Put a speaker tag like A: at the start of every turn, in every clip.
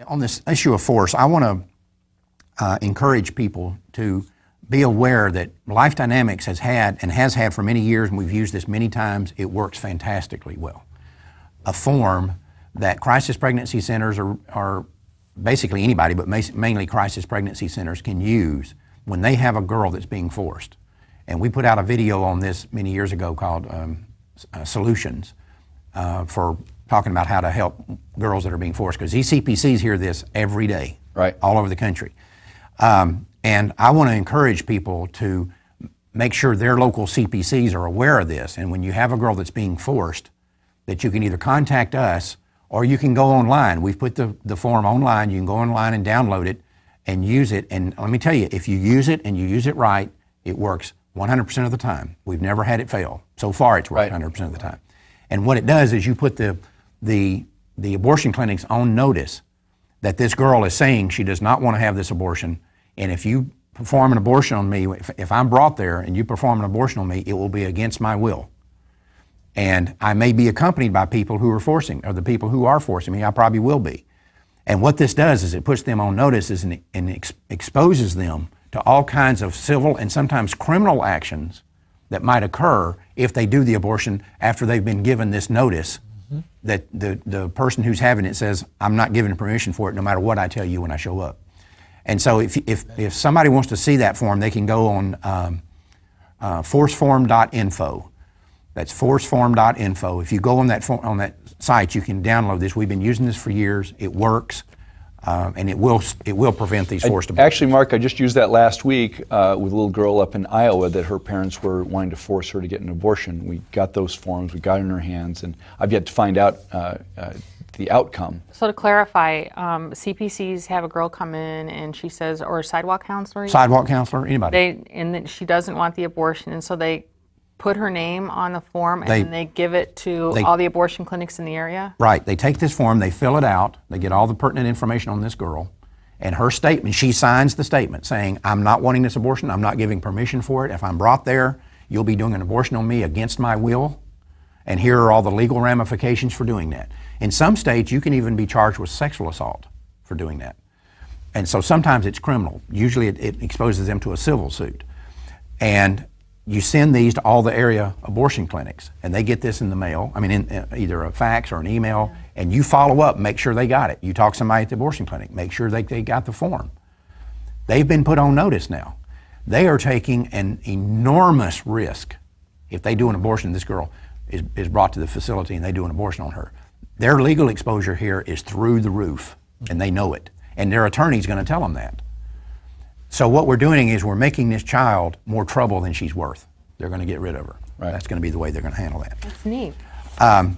A: On this issue of force, I want to encourage people to be aware that Life Dynamics has had for many years, and we've used this many times. It works fantastically well. A form that crisis pregnancy centers are basically anybody, but mainly crisis pregnancy centers can use when they have a girl that's being forced. And we put out a video on this many years ago called Solutions for talking about how to help girls that are being forced, because these CPCs hear this every day,
B: right,
A: all over the country. And I want to encourage people to make sure their local CPCs are aware of this. And when you have a girl that's being forced, that you can either contact us or you can go online. We've put the form online. You can go online and download it and use it. And let me tell you, if you use it and you use it right, it works 100% of the time. We've never had it fail. So far, it's worked 100% of the time. And what it does is you put the abortion clinics on notice that this girl is saying she does not want to have this abortion. And if you perform an abortion on me, if I'm brought there and you perform an abortion on me, it will be against my will. And I may be accompanied by people who are forcing, or the people who are forcing me, I probably will be. And what this does is it puts them on notice and exposes them to all kinds of civil and sometimes criminal actions that might occur if they do the abortion after they've been given this notice that the person who's having it says, I'm not giving permission for it no matter what I tell you when I show up. And so if somebody wants to see that form, they can go on forceform.info. That's forceform.info. If you go on that site, you can download this. We've been using this for years. It works, and it will prevent these forced abortions.
B: Actually, Mark, I just used that last week with a little girl up in Iowa that her parents were wanting to force her to get an abortion. We got those forms, we got it in her hands, and I've yet to find out the outcome.
C: So to clarify, CPCs have a girl come in and she says, or a sidewalk counselor?
A: Sidewalk counselor, anybody.
C: And then she doesn't want the abortion, and so they put her name on the form and then they give it to all the abortion clinics in the area?
A: Right. They take this form, they fill it out, they get all the pertinent information on this girl, and her statement, she signs the statement saying, I'm not wanting this abortion, I'm not giving permission for it. If I'm brought there, you'll be doing an abortion on me against my will, and here are all the legal ramifications for doing that. In some states, you can even be charged with sexual assault for doing that. And so sometimes it's criminal. Usually it exposes them to a civil suit. And you send these to all the area abortion clinics, and they get this in the mail, in either a fax or an email, and you follow up, make sure they got it. You talk to somebody at the abortion clinic, make sure they got the form. They've been put on notice now. They are taking an enormous risk. If they do an abortion, this girl is brought to the facility and they do an abortion on her. Their legal exposure here is through the roof, and they know it. And their attorney's going to tell them that. So what we're doing is we're making this child more trouble than she's worth. They're going to get rid of her.
B: Right.
A: That's going to be the way they're going to handle that.
C: That's neat.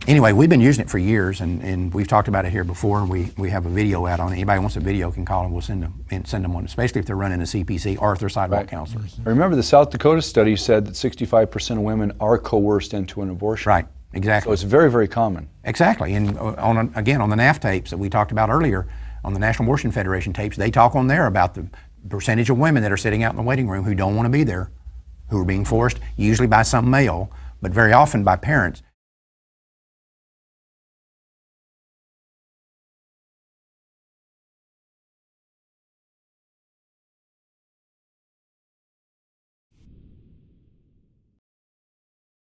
A: Anyway, we've been using it for years, and we've talked about it here before. We have a video out on it. Anybody wants a video can call and we'll send them one, especially if they're running a CPC or if they're sidewalk counselors.
B: I remember the South Dakota study said that 65% of women are coerced into an abortion.
A: Right, exactly.
B: So it's very, very common.
A: Exactly, and again, on the NAF tapes that we talked about earlier, on the National Abortion Federation tapes, they talk on there about the percentage of women that are sitting out in the waiting room who don't want to be there, who are being forced, usually by some male, but very often by parents,